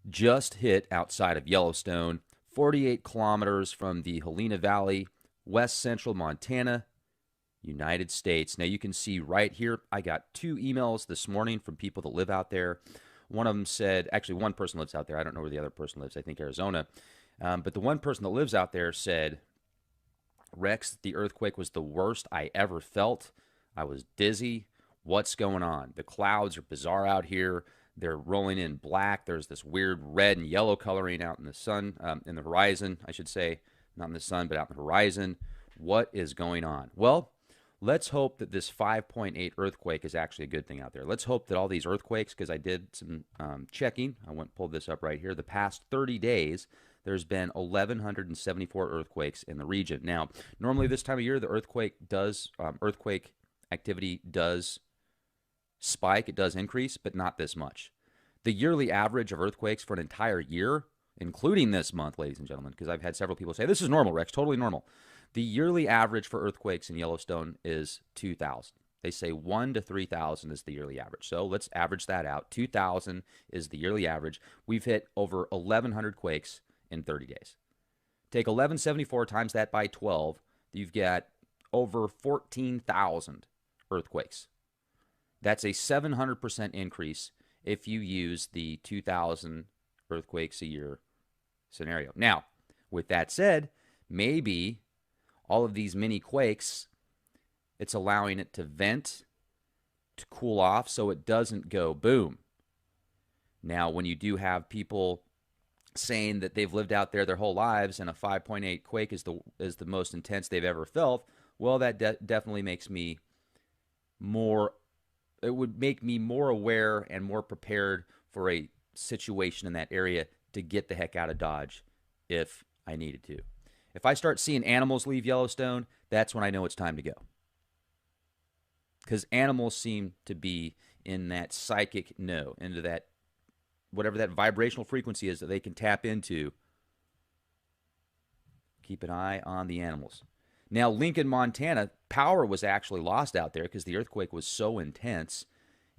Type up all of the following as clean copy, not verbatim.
just hit outside of Yellowstone, 48 kilometers from the Helena Valley, west central Montana, United States. Now you can see right here, I got 2 emails this morning from people that live out there. One of them said, actually, one person lives out there. I don't know where the other person lives. I think Arizona. But the one person that lives out there said, Rex, the earthquake was the worst I ever felt. I was dizzy. What's going on? The clouds are bizarre out here. They're rolling in black. There's this weird red and yellow coloring out in the sun, in the horizon, I should say. Not in the sun, but out in the horizon. What is going on? Well, let's hope that this 5.8 earthquake is actually a good thing out there. Let's hope that all these earthquakes, because I did some checking, I went and pulled this up right here. The past 30 days, there's been 1,174 earthquakes in the region. Now, normally this time of year, the earthquake activity does spike, it does increase, but not this much. The yearly average of earthquakes for an entire year, including this month, ladies and gentlemen, because I've had several people say, this is normal, Rex, totally normal. The yearly average for earthquakes in Yellowstone is 2,000. They say 1 to 3,000 is the yearly average. So let's average that out. 2,000 is the yearly average. We've hit over 1,100 quakes in 30 days. Take 1,174 times that by 12, you've got over 14,000 earthquakes. That's a 700% increase if you use the 2,000 earthquakes a year scenario. Now, with that said, maybe all of these mini quakes, it's allowing it to vent, to cool off so it doesn't go boom. Now, when you do have people saying that they've lived out there their whole lives and a 5.8 quake is the most intense they've ever felt, well, that definitely makes me more, it would make me more aware and more prepared for a situation in that area to get the heck out of Dodge if I needed to. If I start seeing animals leave Yellowstone, that's when I know it's time to go. Because animals seem to be in that psychic into that, whatever that vibrational frequency is that they can tap into. Keep an eye on the animals. Now, Lincoln, Montana, power was actually lost out there because the earthquake was so intense.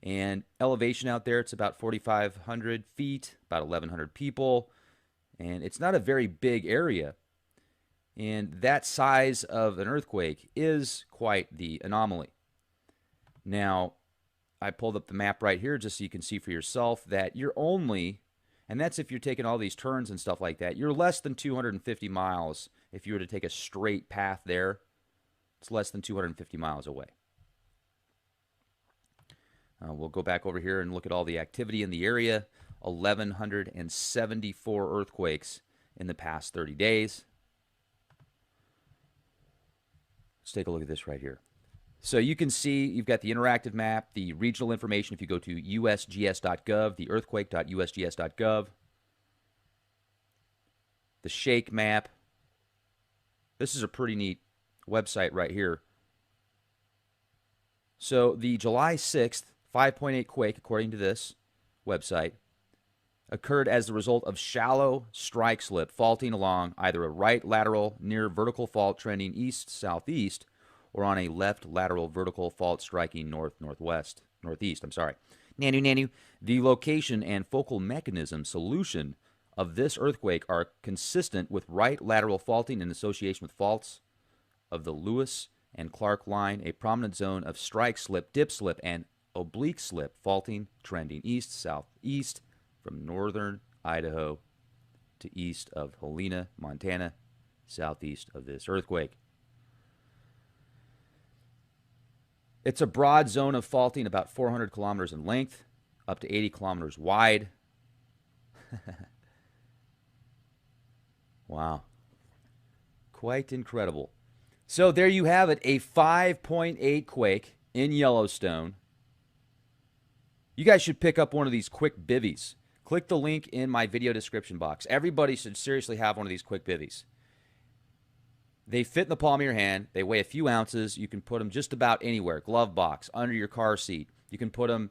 And elevation out there, it's about 4,500 feet, about 1,100 people. And it's not a very big area. And that size of an earthquake is quite the anomaly. Now, I pulled up the map right here just so you can see for yourself that you're only, and that's if you're taking all these turns and stuff like that, you're less than 250 miles. If you were to take a straight path there, it's less than 250 miles away. We'll go back over here and look at all the activity in the area. 1,174 earthquakes in the past 30 days. Let's take a look at this right here. So you can see you've got the interactive map, the regional information if you go to usgs.gov, the earthquake.usgs.gov, the shake map. This is a pretty neat website right here. So the July 6th 5.8 quake, according to this website, occurred as the result of shallow strike slip faulting along either a right lateral near vertical fault trending east-southeast or on a left lateral vertical fault striking northeast. Nanu. The location and focal mechanism solution of this earthquake are consistent with right lateral faulting in association with faults of the Lewis and Clark line, a prominent zone of strike slip, dip slip, and oblique slip faulting trending east-southeast from northern Idaho to east of Helena, Montana, southeast of this earthquake. It's a broad zone of faulting about 400 kilometers in length, up to 80 kilometers wide. Wow. Quite incredible. So there you have it, a 5.8 quake in Yellowstone. You guys should pick up one of these quick bivvies. Click the link in my video description box. Everybody should seriously have one of these quick bivvies. They fit in the palm of your hand. They weigh a few ounces. You can put them just about anywhere. Glove box, under your car seat. You can put them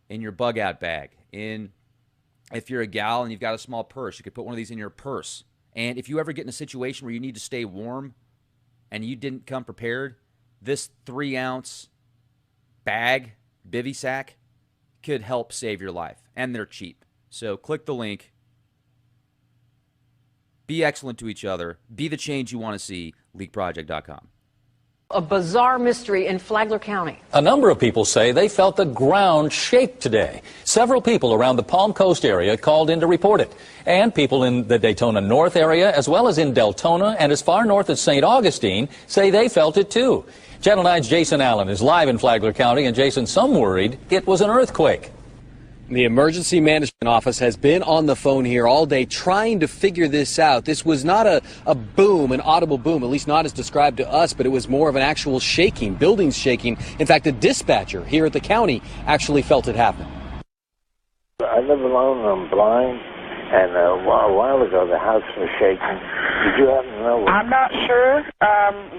in your bug out bag. If you're a gal and you've got a small purse, you could put one of these in your purse. And if you ever get in a situation where you need to stay warm and you didn't come prepared, this 3-ounce bag, bivvy sack, could help save your life. And they're cheap. So click the link Be excellent to each other. Be the change you want to see. LeakProject.com. A bizarre mystery in Flagler County. A number of people say they felt the ground shake today. Several people around the Palm Coast area called in to report it. And people in the Daytona North area, as well as in Deltona and as far north as St. Augustine, say they felt it too. Channel 9's Jason Allen is live in Flagler County, and Jason, some worried it was an earthquake. The Emergency Management Office has been on the phone here all day trying to figure this out. This was not a boom, an audible boom, at least not as described to us, but it was more of an actual shaking, buildings shaking. In fact, a dispatcher here at the county actually felt it happen. I live alone, I'm blind, and a while ago the house was shaking. Did you happen to know? I'm not sure.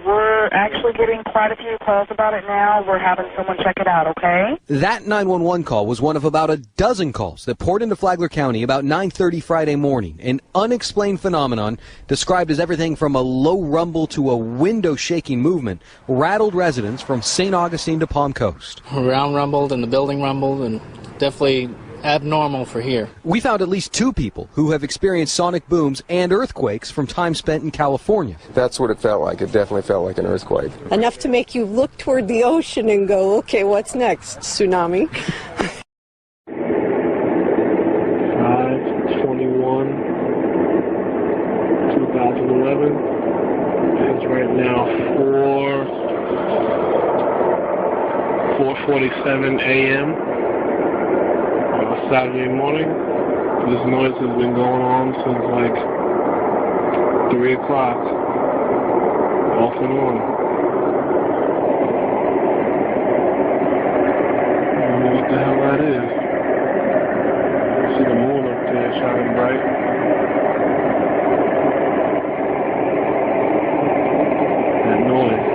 We're actually getting quite a few calls about it now. We're having someone check it out, okay? That 911 call was one of about a dozen calls that poured into Flagler County about 9:30 Friday morning. An unexplained phenomenon described as everything from a low rumble to a window-shaking movement rattled residents from St. Augustine to Palm Coast. Around rumbled and the building rumbled, and definitely abnormal for here. We found at least 2 people who have experienced sonic booms and earthquakes from time spent in California. That's what it felt like. It definitely felt like an earthquake. Enough to make you look toward the ocean and go, okay, what's next? Tsunami? 5/21/2011 is right now 4:47 a.m. Saturday morning. This noise has been going on since like 3 o'clock, off and on. I don't know what the hell that is. See the moon up there shining bright. That noise.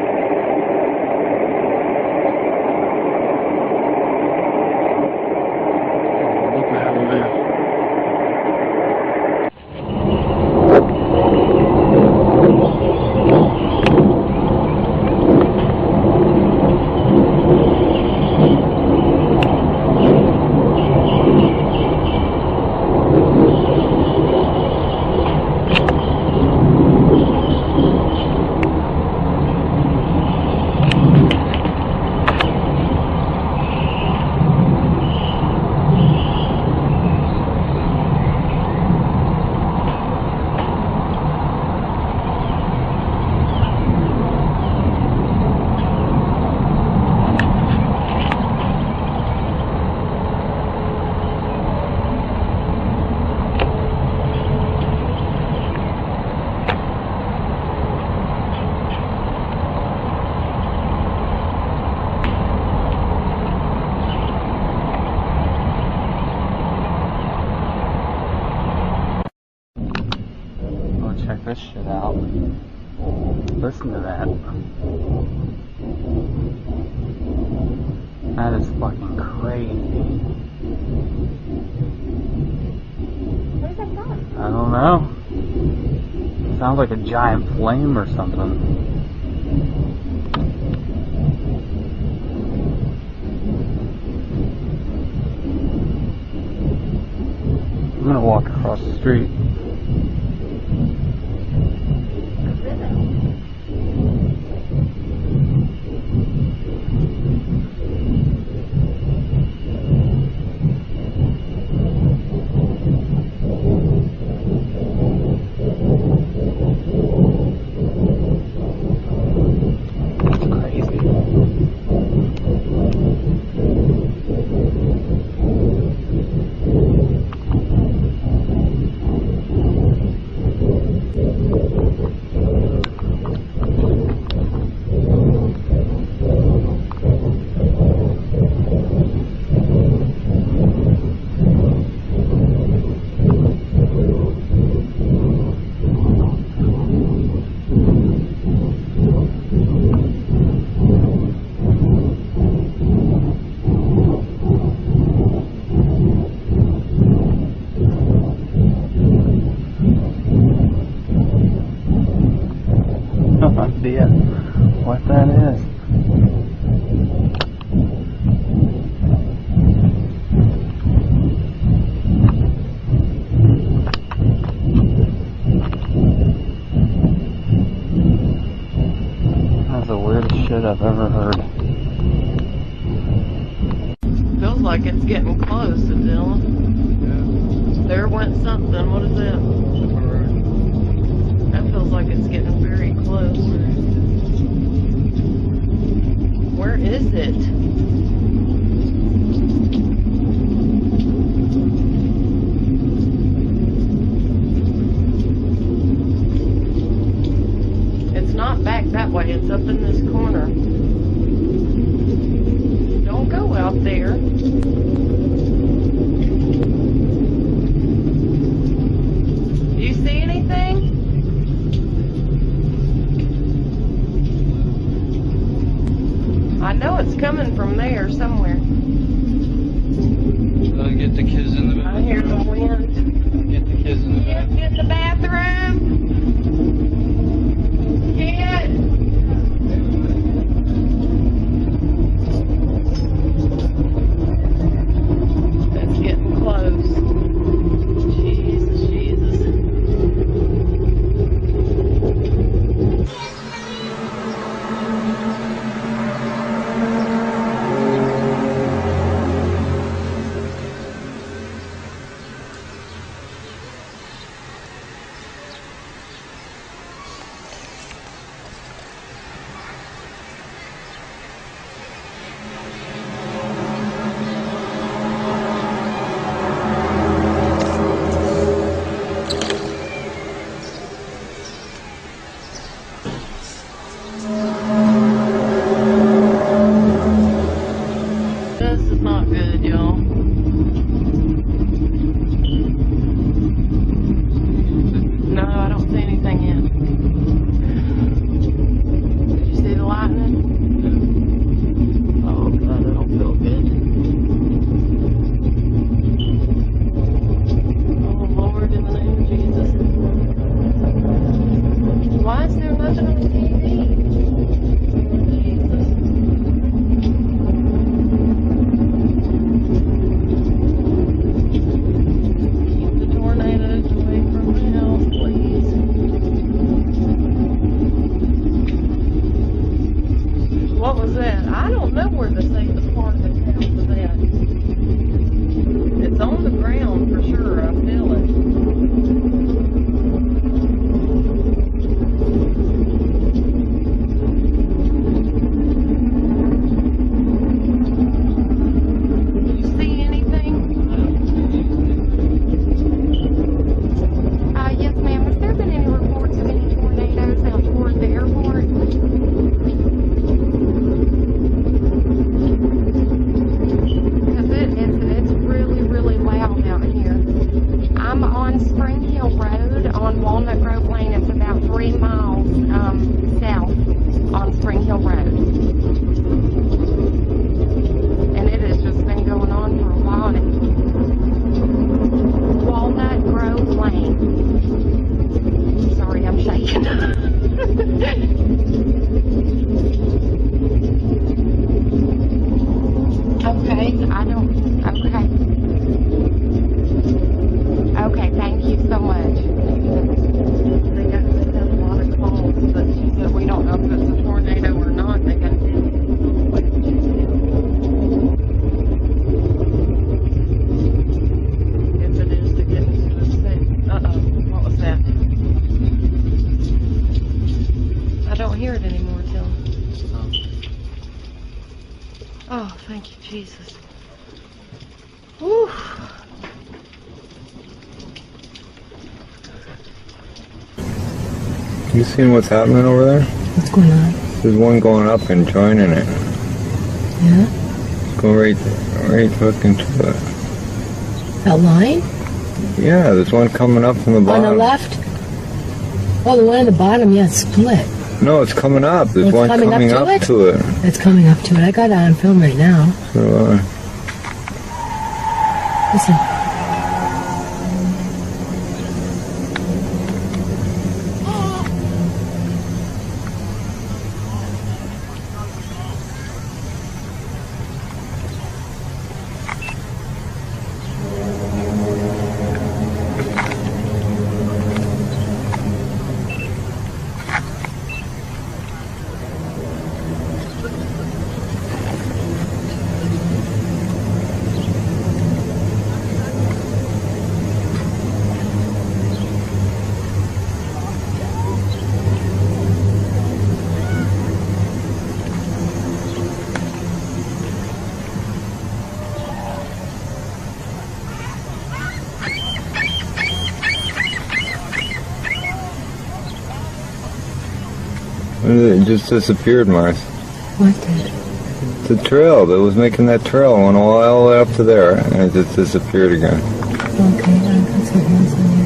Check this shit out. Listen to that. That is fucking crazy. Where's that from? I don't know. Sounds like a giant flame or something. I'm gonna walk across the street. there went something. What is that? That feels like it's getting very close. Where is it? It's not back that way. It's up in this corner. Don't go out there. Do you see anything? I know it's coming from there somewhere. Get the kids in the bathroom. I hear the wind. Get the kids in the bathroom. Get in the bathroom. Get. That's getting close. Jesus, Jesus. This is not good, y'all. No, I don't see anything yet. Did you see the lightning? Oh God, I don't feel good. Oh Lord, in the name of Jesus. Why is there nothing on the TV? Jesus. Keep the tornadoes away from the house, please. What was that? I don't know where the safest part of the house is at. It's on the ground for sure. I feel it. You see anything? Yes, ma'am. Has there been any reports of any tornadoes out toward the airport? Because it's really, really loud out here. I'm on Spring Hill Road on Walnut Grove Lane. It's about 3 miles south on Spring Hill Road. And it has just been going on for a while. Walnut Grove Lane. Sorry, I'm shaking. Okay, I don't. Okay. Okay, thank you so much. They have a lot of calls, but she said we don't know if it's a tornado or not. They got to if it is to get into the state. Uh-oh, what was that? I don't hear it anymore, Tim. Oh, thank you, Jesus. Whew. You seen what's happening over there? What's going on? There's one going up and joining it. Yeah? Go right looking to it. That line? Yeah, there's one coming up from the bottom. On the left? Oh, the one on the bottom, yeah, it's split. No, it's coming up. There's one coming up to it. It's coming up to it. I got it on film right now. So, Listen. It just disappeared, Mars. What did? The trail that was making that trail went all the way up to there, and it just disappeared again. Okay, I got some hands on